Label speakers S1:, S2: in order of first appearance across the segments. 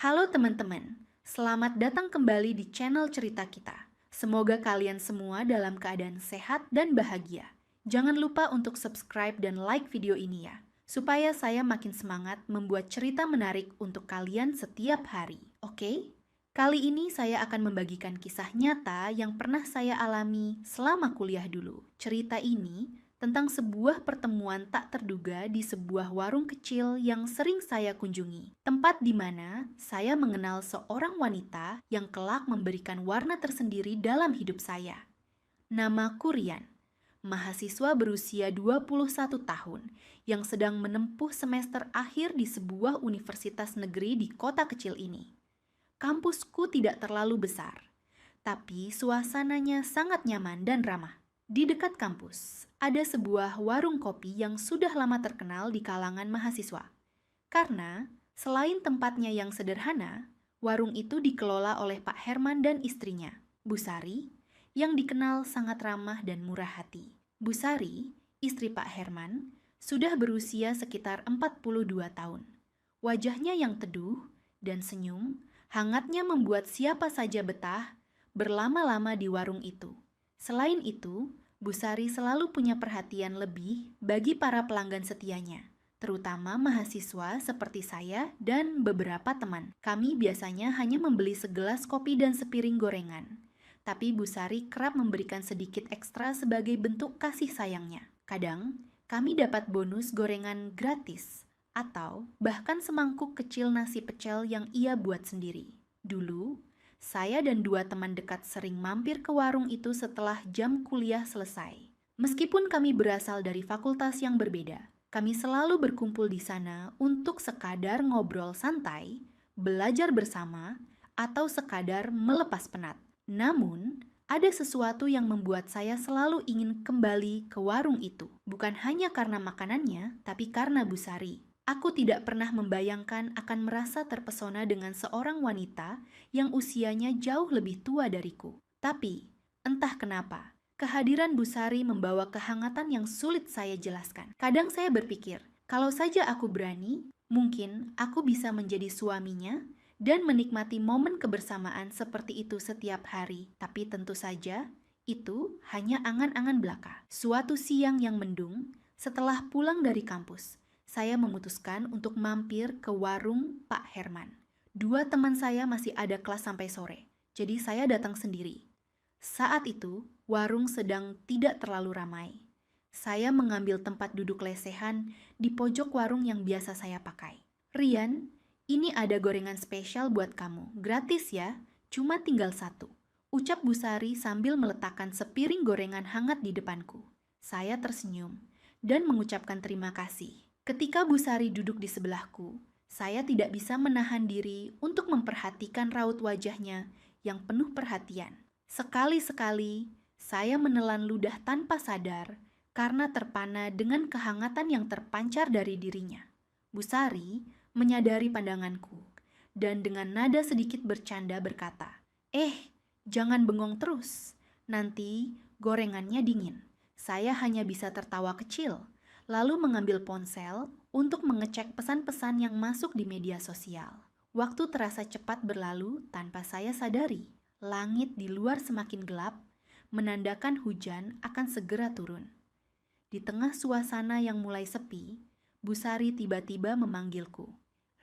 S1: Halo teman-teman, selamat datang kembali di channel cerita kita. Semoga kalian semua dalam keadaan sehat dan bahagia. Jangan lupa untuk subscribe dan like video ini ya, supaya saya makin semangat membuat cerita menarik untuk kalian setiap hari. Oke? Kali ini saya akan membagikan kisah nyata yang pernah saya alami selama kuliah dulu. Cerita ini tentang sebuah pertemuan tak terduga di sebuah warung kecil yang sering saya kunjungi. Tempat di mana saya mengenal seorang wanita yang kelak memberikan warna tersendiri dalam hidup saya. Namaku Rian, mahasiswa berusia 21 tahun yang sedang menempuh semester akhir di sebuah universitas negeri di kota kecil ini. Kampusku tidak terlalu besar, tapi suasananya sangat nyaman dan ramah. Di dekat kampus, ada sebuah warung kopi yang sudah lama terkenal di kalangan mahasiswa. Karena, selain tempatnya yang sederhana, warung itu dikelola oleh Pak Herman dan istrinya, Bu Sari, yang dikenal sangat ramah dan murah hati. Bu Sari, istri Pak Herman, sudah berusia sekitar 42 tahun. Wajahnya yang teduh dan senyum, hangatnya membuat siapa saja betah berlama-lama di warung itu. Selain itu, Bu Sari selalu punya perhatian lebih bagi para pelanggan setianya, terutama mahasiswa seperti saya dan beberapa teman. Kami biasanya hanya membeli segelas kopi dan sepiring gorengan, tapi Bu Sari kerap memberikan sedikit ekstra sebagai bentuk kasih sayangnya. Kadang, kami dapat bonus gorengan gratis, atau bahkan semangkuk kecil nasi pecel yang ia buat sendiri. Dulu, saya dan dua teman dekat sering mampir ke warung itu setelah jam kuliah selesai. Meskipun kami berasal dari fakultas yang berbeda, kami selalu berkumpul di sana untuk sekadar ngobrol santai, belajar bersama, atau sekadar melepas penat. Namun, ada sesuatu yang membuat saya selalu ingin kembali ke warung itu. Bukan hanya karena makanannya, tapi karena Bu Sari. Aku tidak pernah membayangkan akan merasa terpesona dengan seorang wanita yang usianya jauh lebih tua dariku. Tapi, entah kenapa, kehadiran Bu Sari membawa kehangatan yang sulit saya jelaskan. Kadang saya berpikir, kalau saja aku berani, mungkin aku bisa menjadi suaminya dan menikmati momen kebersamaan seperti itu setiap hari. Tapi tentu saja, itu hanya angan-angan belaka. Suatu siang yang mendung, setelah pulang dari kampus, saya memutuskan untuk mampir ke warung Pak Herman. Dua teman saya masih ada kelas sampai sore, jadi saya datang sendiri. Saat itu, warung sedang tidak terlalu ramai. Saya mengambil tempat duduk lesehan di pojok warung yang biasa saya pakai. Rian, ini ada gorengan spesial buat kamu, gratis ya, cuma tinggal satu. Ucap Bu Sari sambil meletakkan sepiring gorengan hangat di depanku. Saya tersenyum dan mengucapkan terima kasih. Ketika Bu Sari duduk di sebelahku, saya tidak bisa menahan diri untuk memperhatikan raut wajahnya yang penuh perhatian. Sekali-sekali, saya menelan ludah tanpa sadar karena terpana dengan kehangatan yang terpancar dari dirinya. Bu Sari menyadari pandanganku dan dengan nada sedikit bercanda berkata, jangan bengong terus, nanti gorengannya dingin." Saya hanya bisa tertawa kecil, lalu mengambil ponsel untuk mengecek pesan-pesan yang masuk di media sosial. Waktu terasa cepat berlalu tanpa saya sadari. Langit di luar semakin gelap, menandakan hujan akan segera turun. Di tengah suasana yang mulai sepi, Bu Sari tiba-tiba memanggilku.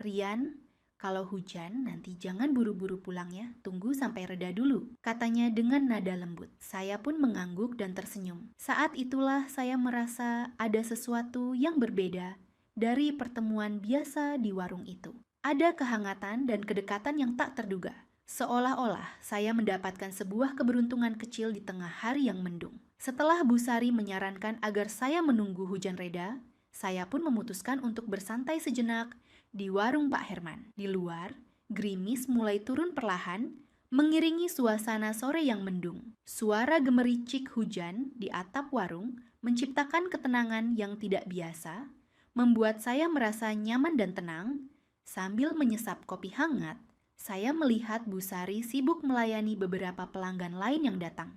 S1: "Rian, kalau hujan nanti jangan buru-buru pulang ya, tunggu sampai reda dulu," katanya dengan nada lembut. Saya pun mengangguk dan tersenyum. Saat itulah saya merasa ada sesuatu yang berbeda dari pertemuan biasa di warung itu. Ada kehangatan dan kedekatan yang tak terduga. Seolah-olah saya mendapatkan sebuah keberuntungan kecil di tengah hari yang mendung. Setelah Bu Sari menyarankan agar saya menunggu hujan reda, saya pun memutuskan untuk bersantai sejenak di warung Pak Herman. Di luar, gerimis mulai turun perlahan, mengiringi suasana sore yang mendung. Suara gemericik hujan di atap warung menciptakan ketenangan yang tidak biasa, membuat saya merasa nyaman dan tenang. Sambil menyesap kopi hangat, saya melihat Bu Sari sibuk melayani beberapa pelanggan lain yang datang.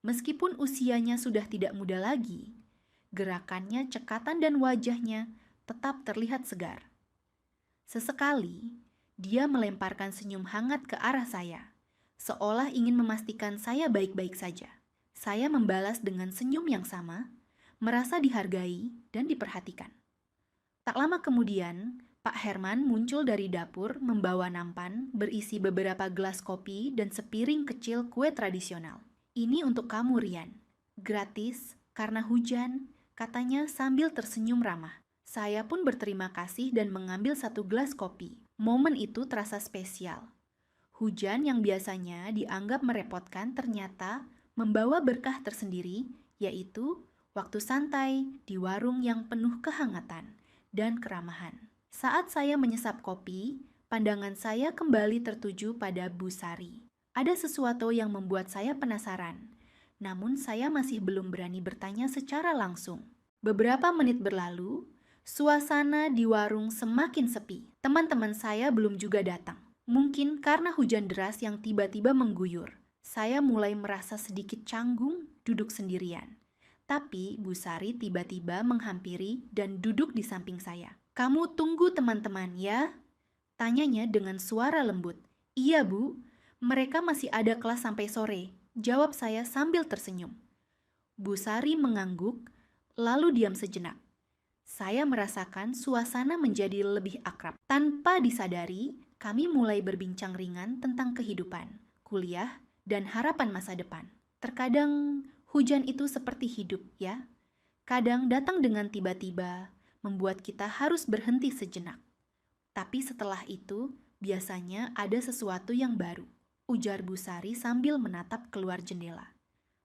S1: Meskipun usianya sudah tidak muda lagi, gerakannya, cekatan dan wajahnya tetap terlihat segar. Sesekali, Dia melemparkan senyum hangat ke arah saya, seolah ingin memastikan saya baik-baik saja. Saya membalas dengan senyum yang sama, merasa dihargai dan diperhatikan. Tak lama kemudian, Pak Herman muncul dari dapur membawa nampan berisi beberapa gelas kopi dan sepiring kecil kue tradisional. "Ini untuk kamu, Rian. Gratis, karena hujan," katanya sambil tersenyum ramah. Saya pun berterima kasih dan mengambil satu gelas kopi. Momen itu terasa spesial. Hujan yang biasanya dianggap merepotkan ternyata membawa berkah tersendiri, yaitu waktu santai di warung yang penuh kehangatan dan keramahan. Saat saya menyesap kopi, pandangan saya kembali tertuju pada Bu Sari. Ada sesuatu yang membuat saya penasaran, namun saya masih belum berani bertanya secara langsung. Beberapa menit berlalu, suasana di warung semakin sepi. Teman-teman saya belum juga datang. Mungkin karena hujan deras yang tiba-tiba mengguyur. Saya mulai merasa sedikit canggung duduk sendirian. Tapi Bu Sari tiba-tiba menghampiri dan duduk di samping saya. "Kamu tunggu teman-teman ya?" tanyanya dengan suara lembut. "Iya Bu, mereka masih ada kelas sampai sore," jawab saya sambil tersenyum. Bu Sari mengangguk, lalu diam sejenak. Saya merasakan suasana menjadi lebih akrab. Tanpa disadari, kami mulai berbincang ringan tentang kehidupan, kuliah, dan harapan masa depan. Terkadang hujan itu seperti hidup, ya. Kadang datang dengan tiba-tiba, membuat kita harus berhenti sejenak. Tapi setelah itu, biasanya ada sesuatu yang baru, ujar Bu Sari sambil menatap keluar jendela.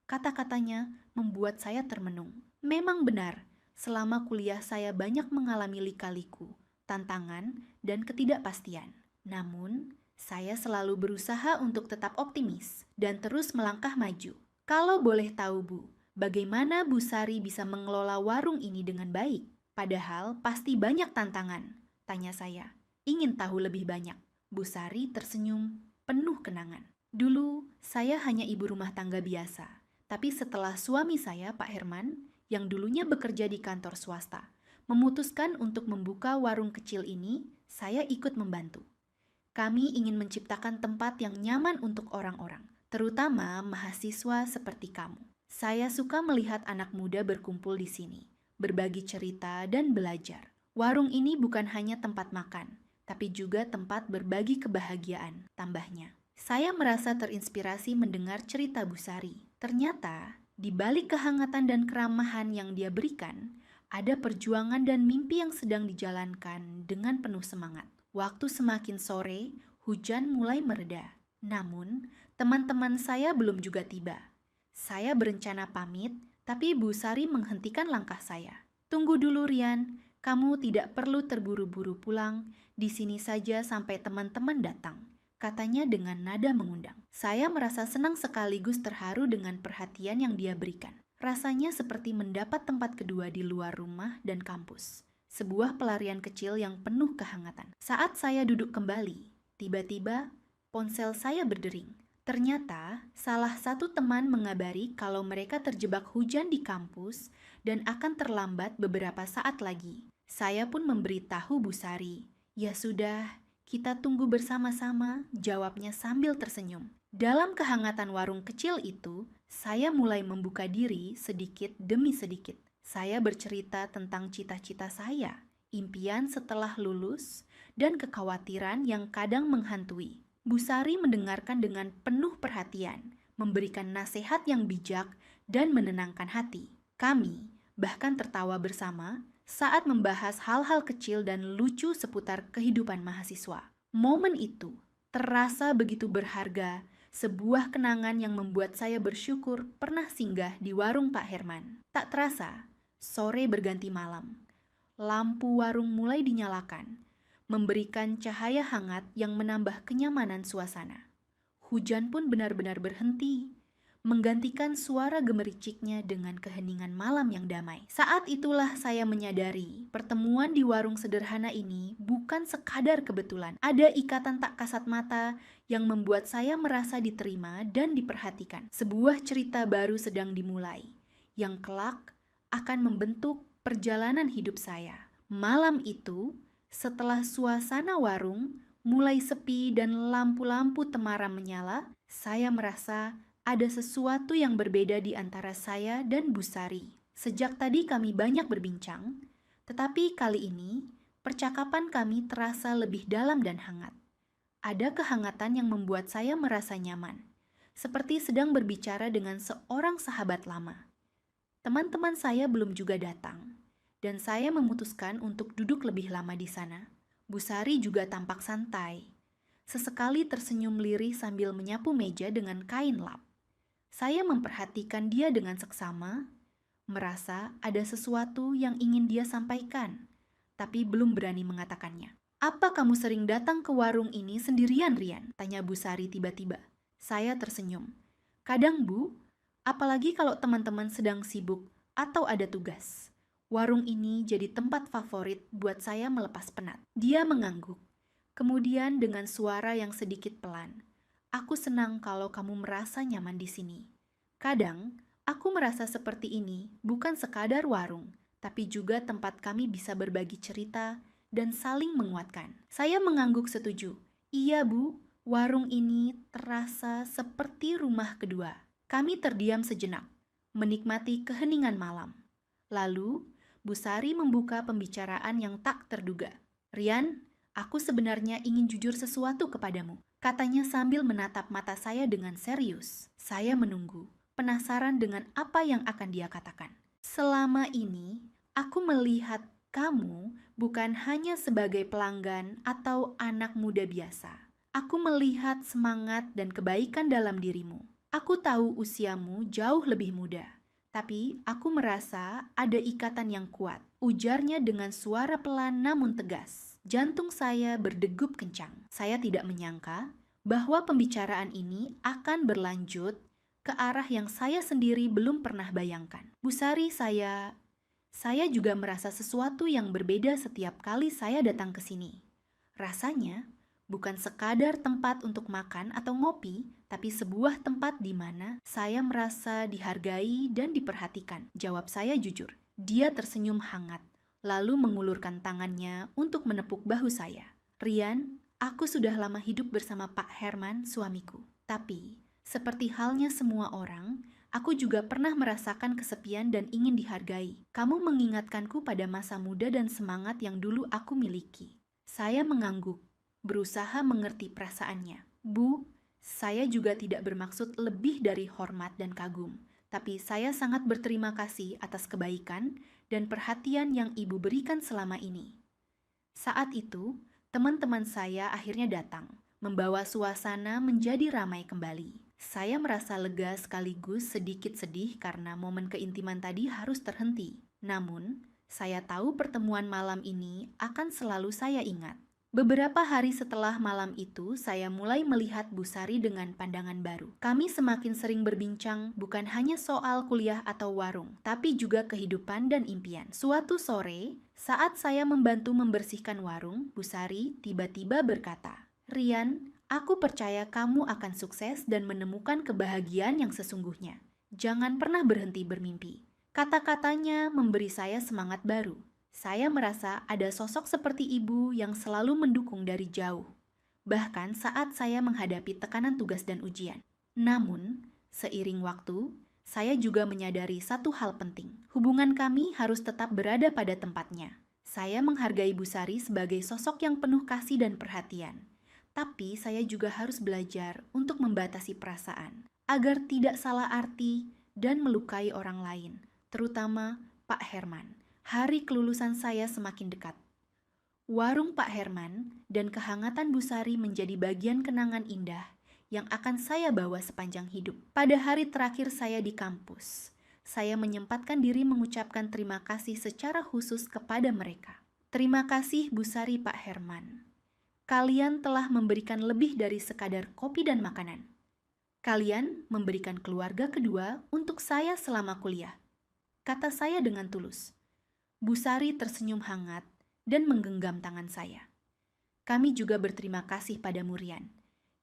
S1: Kata-katanya membuat saya termenung. Memang benar, selama kuliah saya banyak mengalami lika-liku, tantangan, dan ketidakpastian. Namun, saya selalu berusaha untuk tetap optimis dan terus melangkah maju. Kalau boleh tahu Bu, bagaimana Bu Sari bisa mengelola warung ini dengan baik? Padahal pasti banyak tantangan, tanya saya. Ingin tahu lebih banyak. Bu Sari tersenyum penuh kenangan. "Dulu, saya hanya ibu rumah tangga biasa. Tapi setelah suami saya, Pak Herman, yang dulunya bekerja di kantor swasta, memutuskan untuk membuka warung kecil ini, saya ikut membantu. Kami ingin menciptakan tempat yang nyaman untuk orang-orang, terutama mahasiswa seperti kamu. Saya suka melihat anak muda berkumpul di sini, berbagi cerita dan belajar. Warung ini bukan hanya tempat makan, tapi juga tempat berbagi kebahagiaan," tambahnya. Saya merasa terinspirasi mendengar cerita Bu Sari. Ternyata, di balik kehangatan dan keramahan yang dia berikan, ada perjuangan dan mimpi yang sedang dijalankan dengan penuh semangat. Waktu semakin sore, hujan mulai mereda. Namun, teman-teman saya belum juga tiba. Saya berencana pamit, tapi Bu Sari menghentikan langkah saya. "Tunggu dulu, Rian. Kamu tidak perlu terburu-buru pulang. Di sini saja sampai teman-teman datang," katanya dengan nada mengundang. Saya merasa senang sekaligus terharu dengan perhatian yang dia berikan. Rasanya seperti mendapat tempat kedua di luar rumah dan kampus. Sebuah pelarian kecil yang penuh kehangatan. Saat saya duduk kembali, tiba-tiba ponsel saya berdering. Ternyata salah satu teman mengabari kalau mereka terjebak hujan di kampus dan akan terlambat beberapa saat lagi. Saya pun memberitahu Bu Sari. "Ya sudah, kita tunggu bersama-sama," jawabnya sambil tersenyum. Dalam kehangatan warung kecil itu, saya mulai membuka diri sedikit demi sedikit. Saya bercerita tentang cita-cita saya, impian setelah lulus, dan kekhawatiran yang kadang menghantui. Bu Sari mendengarkan dengan penuh perhatian, memberikan nasihat yang bijak dan menenangkan hati. Kami bahkan tertawa bersama saat membahas hal-hal kecil dan lucu seputar kehidupan mahasiswa. Momen itu terasa begitu berharga, sebuah kenangan yang membuat saya bersyukur pernah singgah di warung Pak Herman. Tak terasa, sore berganti malam. Lampu warung mulai dinyalakan, memberikan cahaya hangat yang menambah kenyamanan suasana. Hujan pun benar-benar berhenti, menggantikan suara gemericiknya dengan keheningan malam yang damai. Saat itulah saya menyadari pertemuan di warung sederhana ini bukan sekadar kebetulan. Ada ikatan tak kasat mata yang membuat saya merasa diterima dan diperhatikan. Sebuah cerita baru sedang dimulai, yang kelak akan membentuk perjalanan hidup saya. Malam itu, setelah suasana warung mulai sepi dan lampu-lampu temaram menyala, saya merasa ada sesuatu yang berbeda di antara saya dan Bu Sari. Sejak tadi kami banyak berbincang, tetapi kali ini percakapan kami terasa lebih dalam dan hangat. Ada kehangatan yang membuat saya merasa nyaman, seperti sedang berbicara dengan seorang sahabat lama. Teman-teman saya belum juga datang, dan saya memutuskan untuk duduk lebih lama di sana. Bu Sari juga tampak santai. Sesekali tersenyum lirih sambil menyapu meja dengan kain lap. Saya memperhatikan dia dengan seksama, merasa ada sesuatu yang ingin dia sampaikan, tapi belum berani mengatakannya. "Apa kamu sering datang ke warung ini sendirian, Rian?" tanya Bu Sari tiba-tiba. Saya tersenyum. "Kadang, Bu, apalagi kalau teman-teman sedang sibuk atau ada tugas. Warung ini jadi tempat favorit buat saya melepas penat." Dia mengangguk. Kemudian dengan suara yang sedikit pelan, "Aku senang kalau kamu merasa nyaman di sini. Kadang, aku merasa seperti ini bukan sekadar warung, tapi juga tempat kami bisa berbagi cerita dan saling menguatkan." Saya mengangguk setuju. "Iya, Bu, warung ini terasa seperti rumah kedua." Kami terdiam sejenak, menikmati keheningan malam. Lalu, Bu Sari membuka pembicaraan yang tak terduga. "Rian, aku sebenarnya ingin jujur sesuatu kepadamu," katanya sambil menatap mata saya dengan serius. Saya menunggu, penasaran dengan apa yang akan dia katakan. "Selama ini, aku melihat kamu bukan hanya sebagai pelanggan atau anak muda biasa. Aku melihat semangat dan kebaikan dalam dirimu. Aku tahu usiamu jauh lebih muda, tapi aku merasa ada ikatan yang kuat," ujarnya dengan suara pelan namun tegas. Jantung saya berdegup kencang. Saya tidak menyangka bahwa pembicaraan ini akan berlanjut ke arah yang saya sendiri belum pernah bayangkan. "Bu Sari, saya juga merasa sesuatu yang berbeda setiap kali saya datang ke sini. Rasanya bukan sekadar tempat untuk makan atau ngopi, tapi sebuah tempat di mana saya merasa dihargai dan diperhatikan," jawab saya jujur. Dia tersenyum hangat, lalu mengulurkan tangannya untuk menepuk bahu saya. "Rian, aku sudah lama hidup bersama Pak Herman, suamiku. Tapi, seperti halnya semua orang, aku juga pernah merasakan kesepian dan ingin dihargai. Kamu mengingatkanku pada masa muda dan semangat yang dulu aku miliki." Saya mengangguk, berusaha mengerti perasaannya. "Bu, saya juga tidak bermaksud lebih dari hormat dan kagum, tapi saya sangat berterima kasih atas kebaikan dan perhatian yang Ibu berikan selama ini." Saat itu, teman-teman saya akhirnya datang, membawa suasana menjadi ramai kembali. Saya merasa lega sekaligus sedikit sedih karena momen keintiman tadi harus terhenti. Namun, saya tahu pertemuan malam ini akan selalu saya ingat. Beberapa hari setelah malam itu, saya mulai melihat Bu Sari dengan pandangan baru. Kami semakin sering berbincang bukan hanya soal kuliah atau warung, tapi juga kehidupan dan impian. Suatu sore, saat saya membantu membersihkan warung, Bu Sari tiba-tiba berkata, "Rian, aku percaya kamu akan sukses dan menemukan kebahagiaan yang sesungguhnya. Jangan pernah berhenti bermimpi." Kata-katanya memberi saya semangat baru. Saya merasa ada sosok seperti ibu yang selalu mendukung dari jauh, bahkan saat saya menghadapi tekanan tugas dan ujian. Namun, seiring waktu, saya juga menyadari satu hal penting. Hubungan kami harus tetap berada pada tempatnya. Saya menghargai Bu Sari sebagai sosok yang penuh kasih dan perhatian. Tapi saya juga harus belajar untuk membatasi perasaan, agar tidak salah arti dan melukai orang lain, terutama Pak Herman. Hari kelulusan saya semakin dekat. Warung Pak Herman dan kehangatan Bu Sari menjadi bagian kenangan indah yang akan saya bawa sepanjang hidup. Pada hari terakhir saya di kampus, saya menyempatkan diri mengucapkan terima kasih secara khusus kepada mereka. "Terima kasih Bu Sari, Pak Herman. Kalian telah memberikan lebih dari sekadar kopi dan makanan. Kalian memberikan keluarga kedua untuk saya selama kuliah," kata saya dengan tulus. Bu Sari tersenyum hangat dan menggenggam tangan saya. "Kami juga berterima kasih padamu, Rian.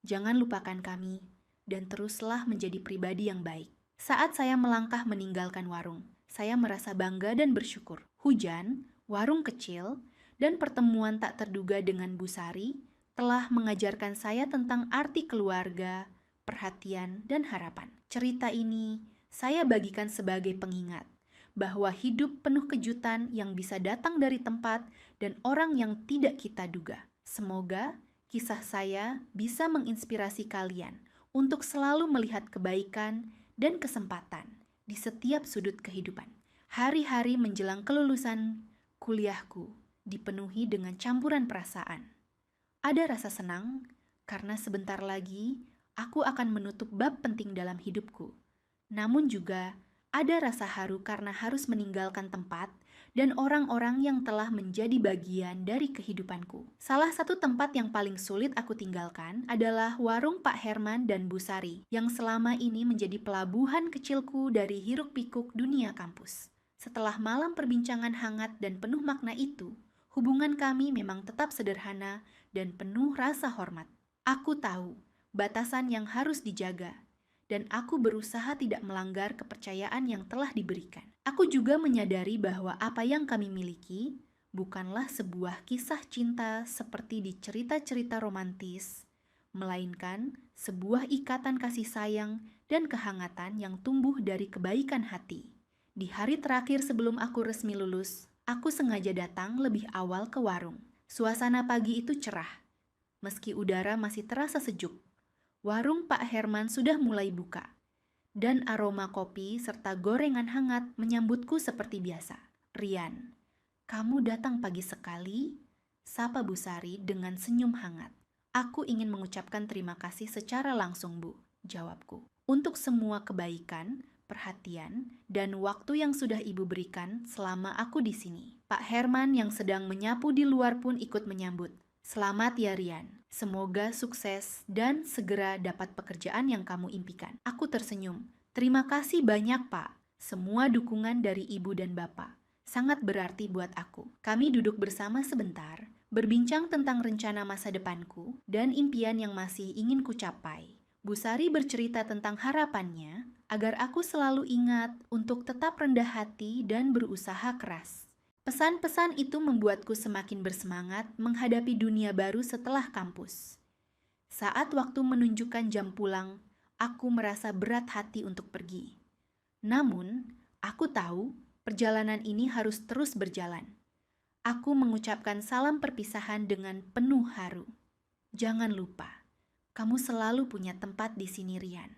S1: Jangan lupakan kami dan teruslah menjadi pribadi yang baik." Saat saya melangkah meninggalkan warung, saya merasa bangga dan bersyukur. Hujan, warung kecil, dan pertemuan tak terduga dengan Bu Sari telah mengajarkan saya tentang arti keluarga, perhatian, dan harapan. Cerita ini saya bagikan sebagai pengingat bahwa hidup penuh kejutan yang bisa datang dari tempat dan orang yang tidak kita duga. Semoga kisah saya bisa menginspirasi kalian untuk selalu melihat kebaikan dan kesempatan di setiap sudut kehidupan. Hari-hari menjelang kelulusan kuliahku dipenuhi dengan campuran perasaan. Ada rasa senang karena sebentar lagi aku akan menutup bab penting dalam hidupku. Namun juga ada rasa haru karena harus meninggalkan tempat dan orang-orang yang telah menjadi bagian dari kehidupanku. Salah satu tempat yang paling sulit aku tinggalkan adalah warung Pak Herman dan Bu Sari yang selama ini menjadi pelabuhan kecilku dari hiruk-pikuk dunia kampus. Setelah malam perbincangan hangat dan penuh makna itu, hubungan kami memang tetap sederhana dan penuh rasa hormat. Aku tahu batasan yang harus dijaga, dan aku berusaha tidak melanggar kepercayaan yang telah diberikan. Aku juga menyadari bahwa apa yang kami miliki bukanlah sebuah kisah cinta seperti di cerita-cerita romantis, melainkan sebuah ikatan kasih sayang dan kehangatan yang tumbuh dari kebaikan hati. Di hari terakhir sebelum aku resmi lulus, aku sengaja datang lebih awal ke warung. Suasana pagi itu cerah, meski udara masih terasa sejuk. Warung Pak Herman sudah mulai buka, dan aroma kopi serta gorengan hangat menyambutku seperti biasa. "Rian, kamu datang pagi sekali," sapa Bu Sari dengan senyum hangat. "Aku ingin mengucapkan terima kasih secara langsung, Bu," jawabku, "untuk semua kebaikan, perhatian, dan waktu yang sudah Ibu berikan selama aku di sini." Pak Herman yang sedang menyapu di luar pun ikut menyambut. "Selamat ya Rian, semoga sukses dan segera dapat pekerjaan yang kamu impikan." Aku tersenyum. "Terima kasih banyak Pak, semua dukungan dari Ibu dan Bapak sangat berarti buat aku." Kami duduk bersama sebentar, berbincang tentang rencana masa depanku dan impian yang masih ingin kucapai. Bu Sari bercerita tentang harapannya agar aku selalu ingat untuk tetap rendah hati dan berusaha keras. Pesan-pesan itu membuatku semakin bersemangat menghadapi dunia baru setelah kampus. Saat waktu menunjukkan jam pulang, aku merasa berat hati untuk pergi. Namun, aku tahu perjalanan ini harus terus berjalan. Aku mengucapkan salam perpisahan dengan penuh haru. "Jangan lupa, kamu selalu punya tempat di sini, Rian.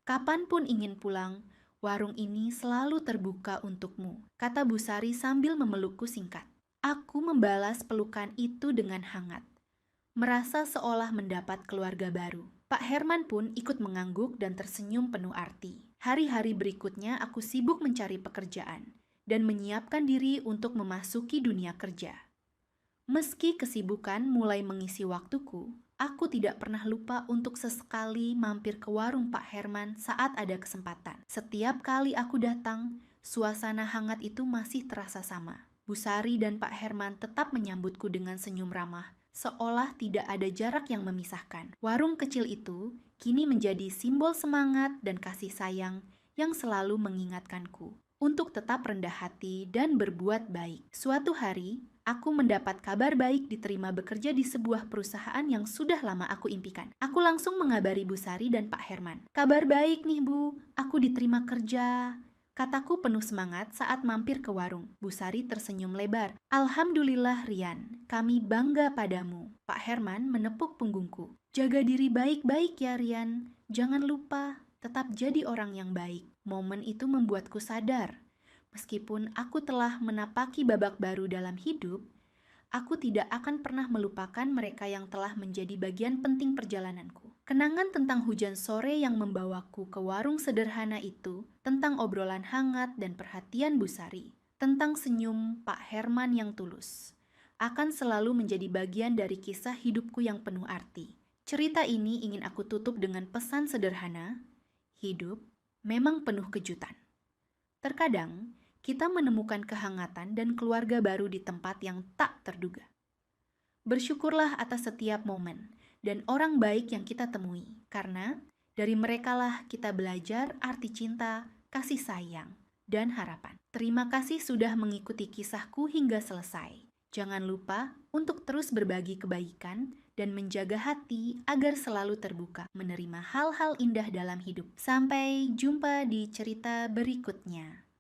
S1: Kapanpun ingin pulang, warung ini selalu terbuka untukmu," kata Bu Sari sambil memelukku singkat. Aku membalas pelukan itu dengan hangat, merasa seolah mendapat keluarga baru. Pak Herman pun ikut mengangguk dan tersenyum penuh arti. Hari-hari berikutnya aku sibuk mencari pekerjaan dan menyiapkan diri untuk memasuki dunia kerja. Meski kesibukan mulai mengisi waktuku, aku tidak pernah lupa untuk sesekali mampir ke warung Pak Herman saat ada kesempatan. Setiap kali aku datang, suasana hangat itu masih terasa sama. Bu Sari dan Pak Herman tetap menyambutku dengan senyum ramah, seolah tidak ada jarak yang memisahkan. Warung kecil itu kini menjadi simbol semangat dan kasih sayang yang selalu mengingatkanku untuk tetap rendah hati dan berbuat baik. Suatu hari, aku mendapat kabar baik diterima bekerja di sebuah perusahaan yang sudah lama aku impikan. Aku langsung mengabari Bu Sari dan Pak Herman. "Kabar baik nih Bu, aku diterima kerja," kataku penuh semangat saat mampir ke warung. Bu Sari tersenyum lebar. "Alhamdulillah Rian, kami bangga padamu." Pak Herman menepuk punggungku. "Jaga diri baik-baik ya Rian, jangan lupa tetap jadi orang yang baik." Momen itu membuatku sadar, meskipun aku telah menapaki babak baru dalam hidup, aku tidak akan pernah melupakan mereka yang telah menjadi bagian penting perjalananku. Kenangan tentang hujan sore yang membawaku ke warung sederhana itu, tentang obrolan hangat dan perhatian Bu Sari, tentang senyum Pak Herman yang tulus, akan selalu menjadi bagian dari kisah hidupku yang penuh arti. Cerita ini ingin aku tutup dengan pesan sederhana: hidup memang penuh kejutan. Terkadang, kita menemukan kehangatan dan keluarga baru di tempat yang tak terduga. Bersyukurlah atas setiap momen dan orang baik yang kita temui, karena dari merekalah kita belajar arti cinta, kasih sayang, dan harapan. Terima kasih sudah mengikuti kisahku hingga selesai. Jangan lupa untuk terus berbagi kebaikan dan menjaga hati agar selalu terbuka menerima hal-hal indah dalam hidup. Sampai jumpa di cerita berikutnya.